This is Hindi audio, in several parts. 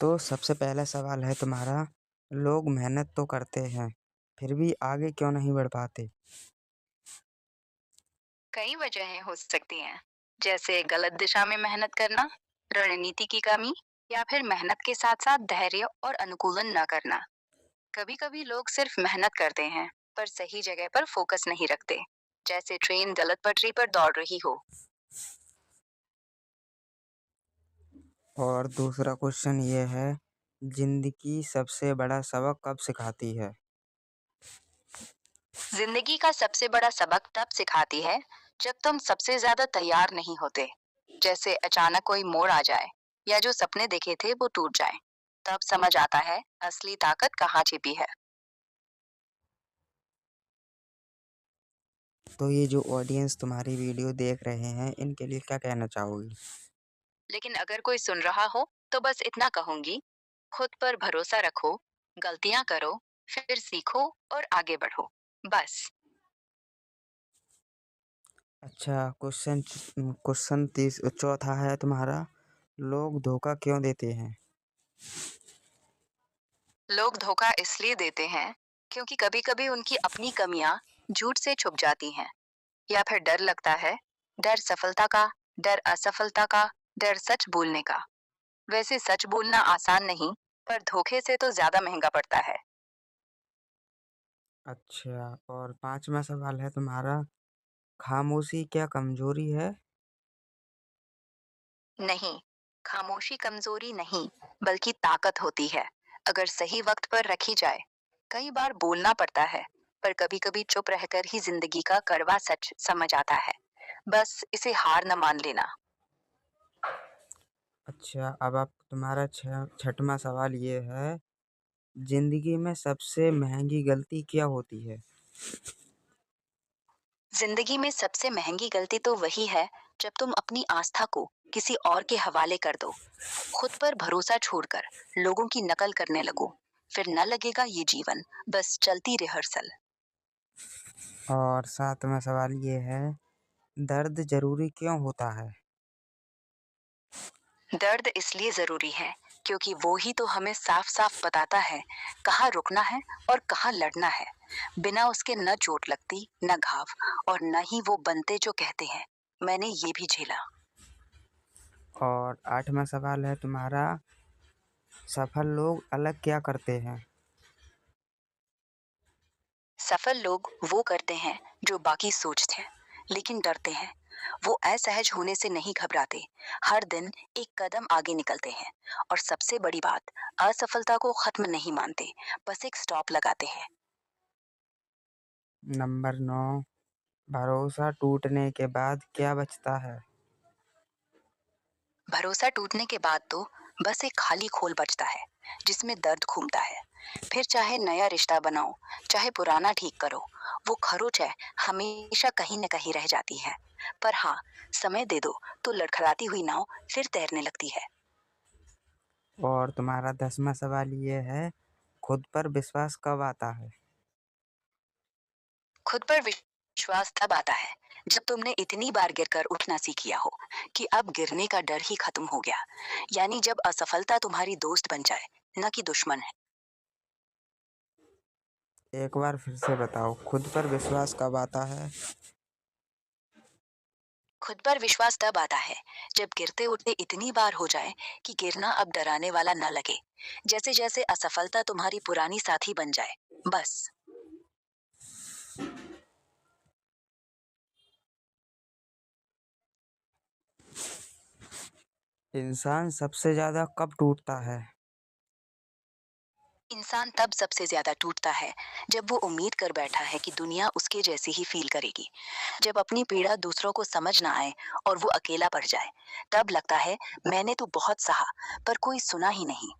तो सबसे पहला सवाल है तुम्हारा। लोग मेहनत तो करते हैं, फिर भी आगे क्यों नहीं बढ़ पाते? कई वजहें हो सकती हैं, जैसे गलत दिशा में मेहनत करना, रणनीति की कमी, या फिर मेहनत के साथ साथ धैर्य और अनुकूलन न करना। कभी कभी लोग सिर्फ मेहनत करते हैं पर सही जगह पर फोकस नहीं रखते, जैसे ट्रेन गलत पटरी पर दौड़ रही हो। और दूसरा क्वेश्चन ये है, जिंदगी सबसे बड़ा सबक कब सिखाती है? जिंदगी का सबसे बड़ा सबक तब सिखाती है जब तुम सबसे ज्यादा तैयार नहीं होते, जैसे अचानक कोई मोड़ आ जाए या जो सपने देखे थे वो टूट जाए। तब समझ आता है असली ताकत कहाँ छिपी है। तो ये जो ऑडियंस तुम्हारी वीडियो देख रहे हैं, इनके लिए क्या कहना चाहोगी? लेकिन अगर कोई सुन रहा हो तो बस इतना कहूंगी, खुद पर भरोसा रखो, गलतियां करो, फिर सीखो और आगे बढ़ो, बस। अच्छा, क्वेश्चन तीस चौथा है तुम्हारा। लोग धोखा क्यों देते हैं? लोग धोखा इसलिए देते हैं क्योंकि कभी कभी उनकी अपनी कमियां झूठ से छुप जाती हैं, या फिर डर लगता है, डर सफलता का, डर असफलता का, डर सच बोलने का। वैसे सच बोलना आसान नहीं, पर धोखे से तो ज्यादा महंगा पड़ता है। अच्छा, और पांचवा सवाल है तुम्हारा। खामोशी क्या कमजोरी है? नहीं, खामोशी कमजोरी नहीं, बल्कि ताकत होती है, अगर सही वक्त पर रखी जाए। कई बार बोलना पड़ता है, पर कभी कभी चुप रहकर ही जिंदगी का कड़वा सच समझ आता है। बस इसे हार न मान लेना। अच्छा, अब आप तुम्हारा छठवां सवाल ये है, जिंदगी में सबसे महंगी गलती क्या होती है? जिंदगी में सबसे महंगी गलती तो वही है जब तुम अपनी आस्था को किसी और के हवाले कर दो, खुद पर भरोसा छोड़कर लोगों की नकल करने लगो। फिर न लगेगा ये जीवन, बस चलती रिहर्सल। और सातवां सवाल ये है, दर्द जरूरी क्यों होता है? दर्द इसलिए जरूरी है क्योंकि वो ही तो हमें साफ साफ बताता है कहाँ रुकना है और कहाँ लड़ना है। बिना उसके न चोट लगती, न घाव, और न ही वो बनते जो कहते हैं मैंने ये भी झेला। और आठवां सवाल है तुम्हारा, सफल लोग अलग क्या करते हैं? सफल लोग वो करते हैं जो बाकी सोचते हैं लेकिन डरते हैं। वो असहज होने से नहीं घबराते, हर दिन एक कदम आगे निकलते हैं। और सबसे बड़ी बात, असफलता को खत्म नहीं मानते, बस एक स्टॉप लगाते हैं। नंबर 9, भरोसा टूटने के बाद क्या बचता है? भरोसा टूटने के बाद तो बस एक खाली खोल बचता है जिसमें दर्द घूमता है। फिर चाहे नया रिश्ता बनाओ, चाहे पुराना ठीक करो, वो खरोच है, हमेशा कहीं न कहीं रह जाती है। पर हाँ, समय दे दो तो लड़खड़ाती हुई नाव फिर तैरने लगती है। और तुम्हारा 10वां सवाल ये है, खुद पर विश्वास कब आता है? खुद पर विश्वास तब आता है जब तुमने इतनी बार गिरकर उठना सीख लिया हो कि अब गिरने का डर ही खत्म हो गया। यानी जब असफलता तुम्हारी दोस्त बन जाए, न कि दुश्मन है। एक बार फिर से बताओ, खुद पर विश्वास कब आता है? खुद पर विश्वास तब आता है जब गिरते उठते इतनी बार हो जाए कि गिरना अब डराने वाला न लगे, जैसे जैसे असफलता तुम्हारी पुरानी साथी बन जाए, बस। इंसान सबसे ज्यादा कब टूटता है? इंसान तब सबसे ज्यादा टूटता है जब वो उम्मीद कर बैठा है कि दुनिया उसके जैसी ही फील करेगी। जब अपनी पीड़ा दूसरों को समझ ना आए और वो अकेला पड़ जाए, तब लगता है मैंने तो बहुत सहा, पर कोई सुना ही नहीं।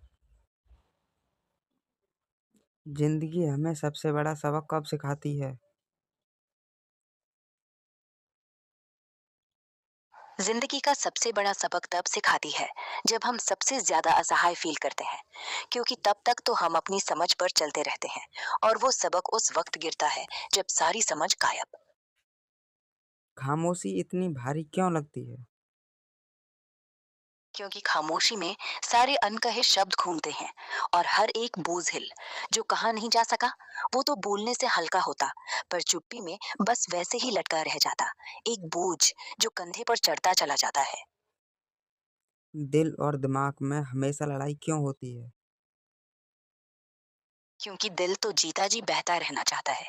जिंदगी हमें सबसे बड़ा सबक कब सिखाती है? जिंदगी का सबसे बड़ा सबक तब सिखाती है जब हम सबसे ज्यादा असहाय फील करते हैं, क्योंकि तब तक तो हम अपनी समझ पर चलते रहते हैं, और वो सबक उस वक्त गिरता है जब सारी समझ गायब। खामोशी इतनी भारी क्यों लगती है? क्योंकि खामोशी में सारे अनकहे शब्द घूमते हैं और हर एक बोझिल जो कहा नहीं जा सका वो तो बोलने से हल्का होता, पर चुप्पी में बस वैसे ही लटका रह जाता, एक बोझ जो कंधे पर चढ़ता चला जाता है। दिल और दिमाग में हमेशा लड़ाई क्यों होती है? क्योंकि दिल तो जीता जी बहता रहना चाहता है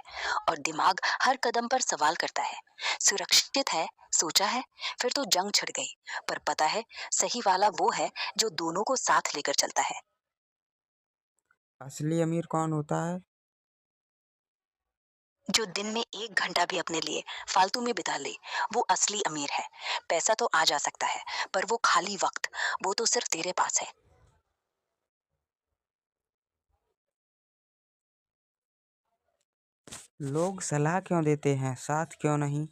और दिमाग हर कदम पर सवाल करता है। सुरक्षित है, सोचा है, फिर तो जंग छिड़ गई। पर पता है, सही वाला वो है जो दोनों को साथ लेकर चलता है। असली अमीर कौन होता है? जो दिन में 1 घंटा भी अपने लिए फालतू में बिता ले, वो असली अमीर है। पैसा तो आ जा सकता है, पर वो खाली वक्त, वो तो सिर्फ तेरे पास है। लोग सलाह क्यों देते हैं, साथ क्यों नहीं?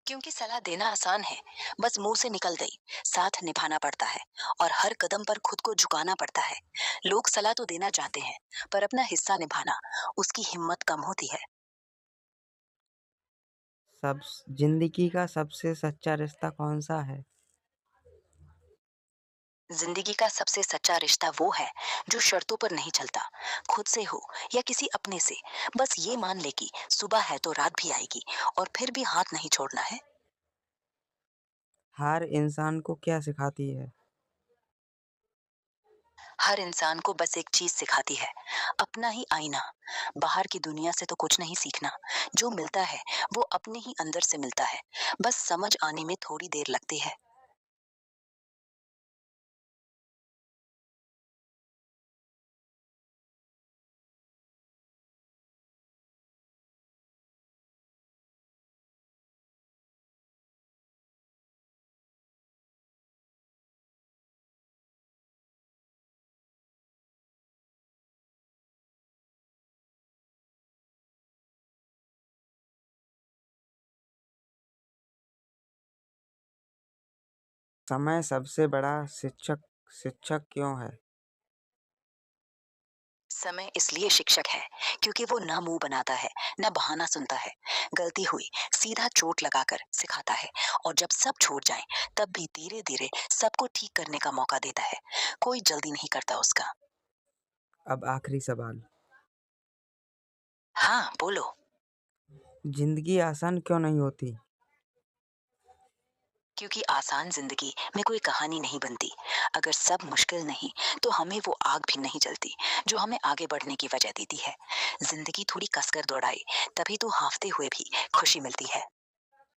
क्योंकि सलाह देना आसान है, बस मुंह से निकल गई। साथ निभाना पड़ता है और हर कदम पर खुद को झुकाना पड़ता है। लोग सलाह तो देना चाहते हैं, पर अपना हिस्सा निभाना, उसकी हिम्मत कम होती है। सब जिंदगी का सबसे सच्चा रिश्ता कौन सा है? जिंदगी का सबसे सच्चा रिश्ता वो है जो शर्तों पर नहीं चलता, खुद से हो या किसी अपने से। बस ये मान ले कि सुबह है तो रात भी आएगी और फिर भी हाथ नहीं छोड़ना है। हार इंसान को क्या सिखाती है? हर इंसान को बस एक चीज सिखाती है, अपना ही आईना। बाहर की दुनिया से तो कुछ नहीं सीखना, जो मिलता है वो अपने ही अंदर से मिलता है। बस समझ आने में थोड़ी देर लगती है। समय सबसे बड़ा शिक्षक शिक्षक क्यों है? समय इसलिए शिक्षक है क्योंकि वो ना मुंह बनाता है, ना बहाना सुनता है। गलती हुई, सीधा चोट लगाकर सिखाता है, और जब सब छूट जाए तब भी धीरे धीरे सबको ठीक करने का मौका देता है। कोई जल्दी नहीं करता उसका। अब आखिरी सवाल। हाँ, बोलो। जिंदगी आसान क्यों नहीं होती? क्योंकि आसान जिंदगी में कोई कहानी नहीं बनती। अगर सब मुश्किल नहीं, तो हमें वो आग भी नहीं जलती जो हमें आगे बढ़ने की वजह देती है। जिंदगी थोड़ी कसकर दौड़ाए, तभी तो हाफते हुए भी खुशी मिलती है।